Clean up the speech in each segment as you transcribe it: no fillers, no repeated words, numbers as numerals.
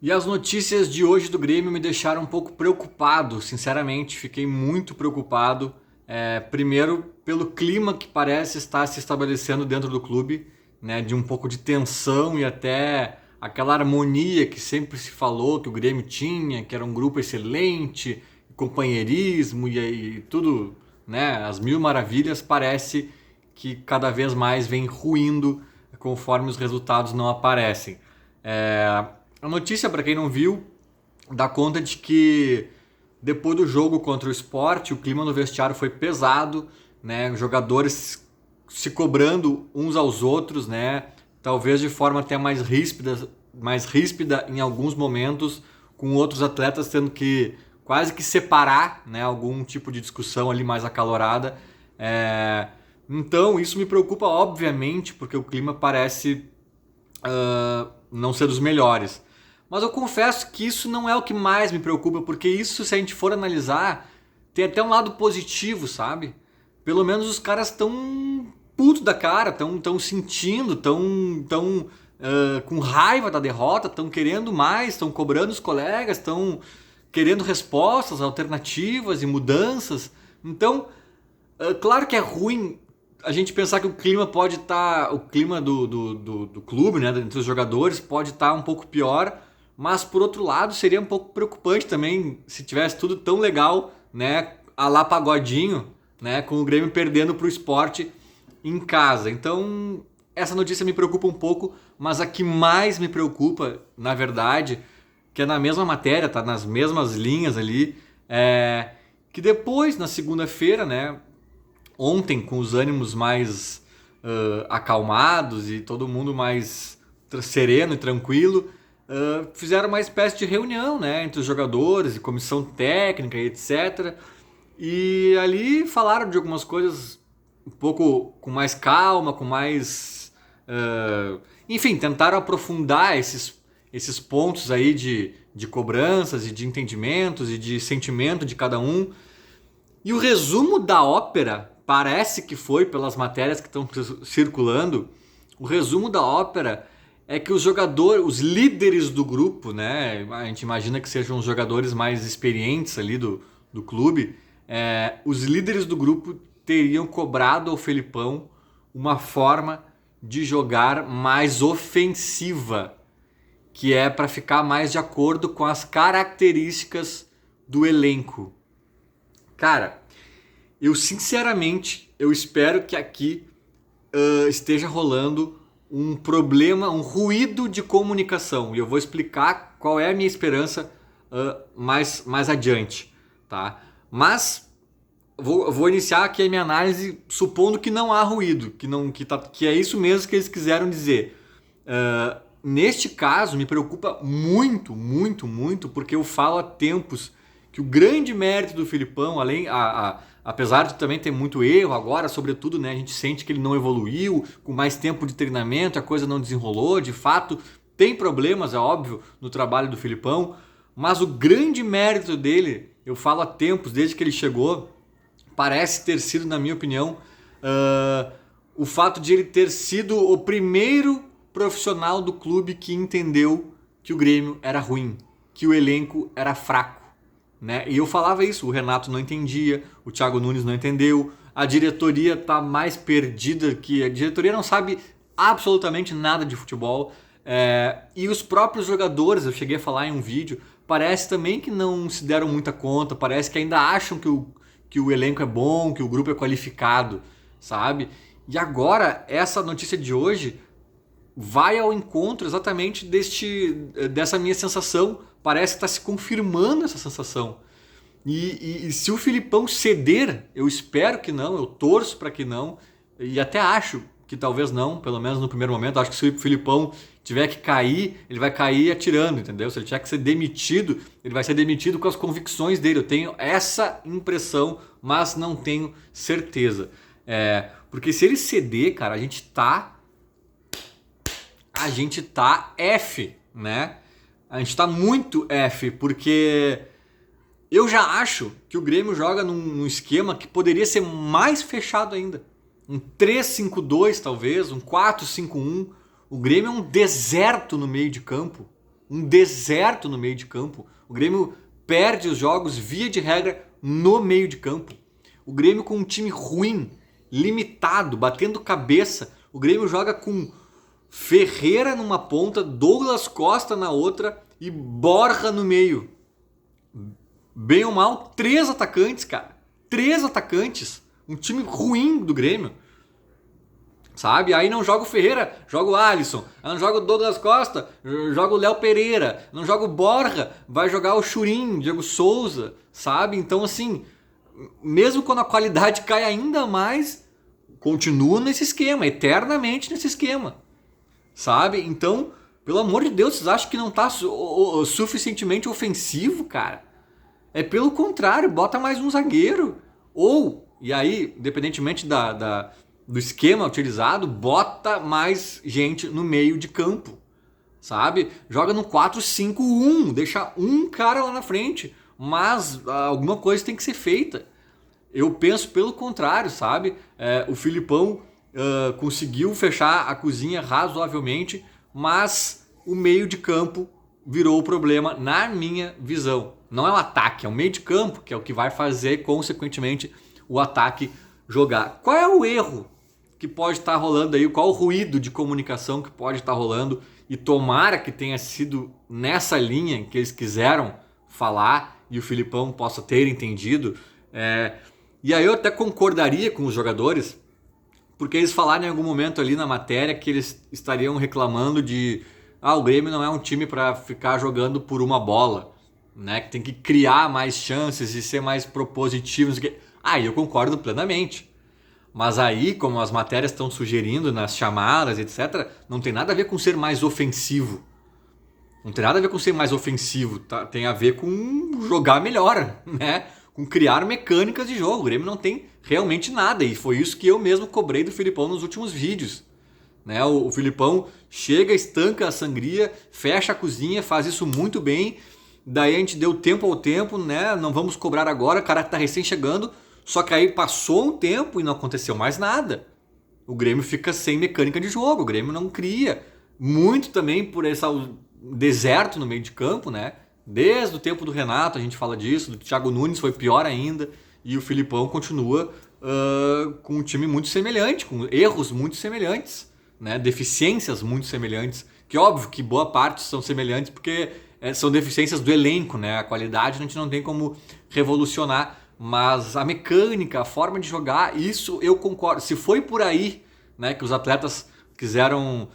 E as notícias de hoje do Grêmio me deixaram um pouco preocupado, sinceramente, fiquei muito preocupado. Primeiro, pelo clima que parece estar se estabelecendo dentro do clube, né, de um pouco de tensão e até aquela harmonia que sempre se falou que o Grêmio tinha, que era um grupo excelente, companheirismo e tudo, né, as mil maravilhas, parece que cada vez mais vem ruindo conforme os resultados não aparecem. É, a notícia, para quem não viu, dá conta de que depois do jogo contra o Sport, o clima no vestiário foi pesado, né? Os jogadores se cobrando uns aos outros, né? Talvez de forma até mais ríspida em alguns momentos, com outros atletas tendo que quase que separar, né? Algum tipo de discussão ali mais acalorada. Então isso me preocupa obviamente, porque o clima parece não ser dos melhores. Mas eu confesso que isso não é o que mais me preocupa, porque isso, se a gente for analisar, tem até um lado positivo, sabe? Pelo menos os caras estão puto da cara, estão sentindo, estão com raiva da derrota, estão querendo mais, estão cobrando os colegas, estão querendo respostas alternativas e mudanças. Então, claro que é ruim a gente pensar que o clima pode estar. O clima do clube, né? Entre os jogadores, pode estar um pouco pior. Mas por outro lado, seria um pouco preocupante também se tivesse tudo tão legal, né? A lá pagodinho, né? Com o Grêmio perdendo para o Sport em casa. Então, essa notícia me preocupa um pouco, mas a que mais me preocupa, na verdade, que é na mesma matéria, tá nas mesmas linhas ali, é que depois, na segunda-feira, né? Ontem, com os ânimos mais acalmados e todo mundo mais sereno e tranquilo, fizeram uma espécie de reunião, né, entre os jogadores e comissão técnica e etc. E ali falaram de algumas coisas um pouco com mais calma, com mais. Enfim, tentaram aprofundar esses pontos aí de cobranças e de entendimentos e de sentimento de cada um. E o resumo da ópera, parece que foi pelas matérias que estão circulando, o resumo da ópera é que os jogadores, os líderes do grupo, né? A gente imagina que sejam os jogadores mais experientes ali do clube, os líderes do grupo teriam cobrado ao Felipão uma forma de jogar mais ofensiva, que é para ficar mais de acordo com as características do elenco. Cara, eu sinceramente, eu espero que aqui esteja rolando um problema, um ruído de comunicação. E eu vou explicar qual é a minha esperança mais adiante, tá? Mas vou iniciar aqui a minha análise supondo que não há ruído, que é isso mesmo que eles quiseram dizer. Neste caso, me preocupa muito, muito, muito, porque eu falo há tempos que o grande mérito do Filipão, apesar de também ter muito erro agora, sobretudo, né, a gente sente que ele não evoluiu, com mais tempo de treinamento, a coisa não desenrolou, de fato, tem problemas, é óbvio, no trabalho do Filipão, mas o grande mérito dele, eu falo há tempos, desde que ele chegou, parece ter sido, na minha opinião, o fato de ele ter sido o primeiro profissional do clube que entendeu que o Grêmio era ruim, que o elenco era fraco. Né? E eu falava isso, o Renato não entendia, o Thiago Nunes não entendeu, a diretoria tá mais perdida que a diretoria não sabe absolutamente nada de futebol, e os próprios jogadores, eu cheguei a falar em um vídeo, parece também que não se deram muita conta, parece que ainda acham que o elenco é bom, que o grupo é qualificado, sabe? E agora, essa notícia de hoje vai ao encontro exatamente dessa minha sensação. Parece que está se confirmando essa sensação. E se o Filipão ceder, eu espero que não, eu torço para que não, e até acho que talvez não, pelo menos no primeiro momento. Acho que se o Filipão tiver que cair, ele vai cair atirando, entendeu? Se ele tiver que ser demitido, ele vai ser demitido com as convicções dele. Eu tenho essa impressão, mas não tenho certeza. Porque se ele ceder, cara, a gente tá F, né? A gente tá muito F, porque eu já acho que o Grêmio joga num esquema que poderia ser mais fechado ainda. Um 3-5-2 talvez, um 4-5-1. O Grêmio é um deserto no meio de campo. um deserto no meio de campo. O Grêmio perde os jogos, via de regra, no meio de campo. O Grêmio com um time ruim, limitado, batendo cabeça. O Grêmio joga com Ferreira numa ponta, Douglas Costa na outra e Borja no meio. Bem ou mal, 3 atacantes, cara. 3 atacantes. Um time ruim do Grêmio. Sabe? Aí não joga o Ferreira, joga o Alisson. Aí não joga o Douglas Costa, joga o Léo Pereira. Não joga o Borja, vai jogar o Churin, Diego Souza. Sabe? Então, assim, mesmo quando a qualidade cai ainda mais, continua nesse esquema, eternamente nesse esquema. Sabe? Então, pelo amor de Deus, vocês acham que não tá suficientemente ofensivo, cara? É pelo contrário, bota mais um zagueiro. Ou, e aí, independentemente do esquema utilizado, bota mais gente no meio de campo. Sabe? Joga no 4-5-1, deixa um cara lá na frente. Mas alguma coisa tem que ser feita. Eu penso pelo contrário, sabe? O Filipão conseguiu fechar a cozinha razoavelmente, mas o meio de campo virou o problema na minha visão. Não é o ataque, é o meio de campo que é o que vai fazer, consequentemente, o ataque jogar. Qual é o erro que pode estar rolando aí? Qual o ruído de comunicação que pode estar rolando? E tomara que tenha sido nessa linha que eles quiseram falar e o Filipão possa ter entendido. E aí eu até concordaria com os jogadores, porque eles falaram em algum momento ali na matéria que eles estariam reclamando de o Grêmio não é um time para ficar jogando por uma bola, né? Que tem que criar mais chances e ser mais propositivo. Aí eu concordo plenamente. Mas aí, como as matérias estão sugerindo nas chamadas, etc., não tem nada a ver com ser mais ofensivo. Não tem nada a ver com ser mais ofensivo, tá? Tem a ver com jogar melhor, né? Com criar mecânicas de jogo. O Grêmio não tem realmente nada. E foi isso que eu mesmo cobrei do Filipão nos últimos vídeos. Né? O Filipão chega, estanca a sangria, fecha a cozinha, faz isso muito bem. Daí a gente deu tempo ao tempo, né? Não vamos cobrar agora, o cara tá recém chegando. Só que aí passou um tempo e não aconteceu mais nada. O Grêmio fica sem mecânica de jogo. O Grêmio não cria. Muito também por esse deserto no meio de campo, né? Desde o tempo do Renato a gente fala disso, do Thiago Nunes foi pior ainda, e o Filipão continua com um time muito semelhante, com erros muito semelhantes, né? Deficiências muito semelhantes, que óbvio que boa parte são semelhantes porque são deficiências do elenco, né? A qualidade a gente não tem como revolucionar, mas a mecânica, a forma de jogar, isso eu concordo. Se foi por aí, né, que os atletas quiseram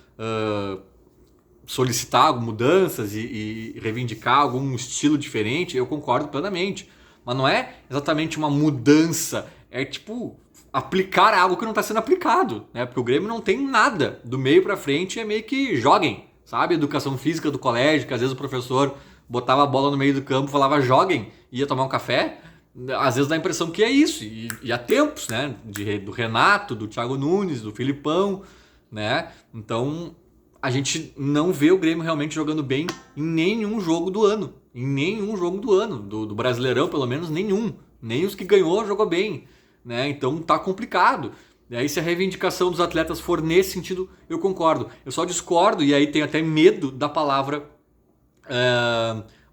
solicitar mudanças e reivindicar algum estilo diferente, eu concordo plenamente. Mas não é exatamente uma mudança, é tipo aplicar algo que não está sendo aplicado, né? Porque o Grêmio não tem nada do meio para frente, é meio que joguem, sabe? Educação física do colégio, que às vezes o professor botava a bola no meio do campo, falava joguem, ia tomar um café. Às vezes dá a impressão que é isso, e há tempos, né? Do Renato, do Thiago Nunes, do Filipão, né? Então a gente não vê o Grêmio realmente jogando bem em nenhum jogo do ano. Em nenhum jogo do ano. Do Brasileirão, pelo menos, nenhum. Nem os que ganhou jogou bem. Né? Então tá complicado. E aí se a reivindicação dos atletas for nesse sentido, eu concordo. Eu só discordo, e aí tenho até medo da palavra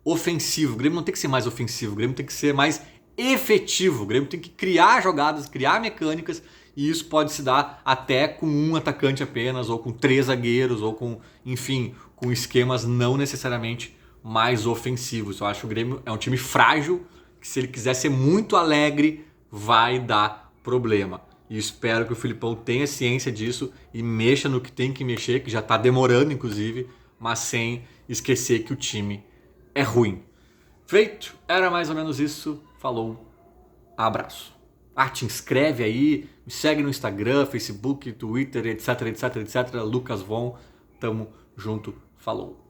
ofensivo. O Grêmio não tem que ser mais ofensivo. O Grêmio tem que ser mais efetivo. O Grêmio tem que criar jogadas, criar mecânicas. E isso pode se dar até com um atacante apenas, ou com 3 zagueiros, ou com, enfim, com esquemas não necessariamente mais ofensivos. Eu acho que o Grêmio é um time frágil, que se ele quiser ser muito alegre, vai dar problema. E espero que o Filipão tenha ciência disso e mexa no que tem que mexer, que já está demorando, inclusive, mas sem esquecer que o time é ruim. Feito? Era mais ou menos isso. Falou. Abraço. Te inscreve aí, me segue no Instagram, Facebook, Twitter, etc, etc, etc. Lucas Von, tamo junto, falou.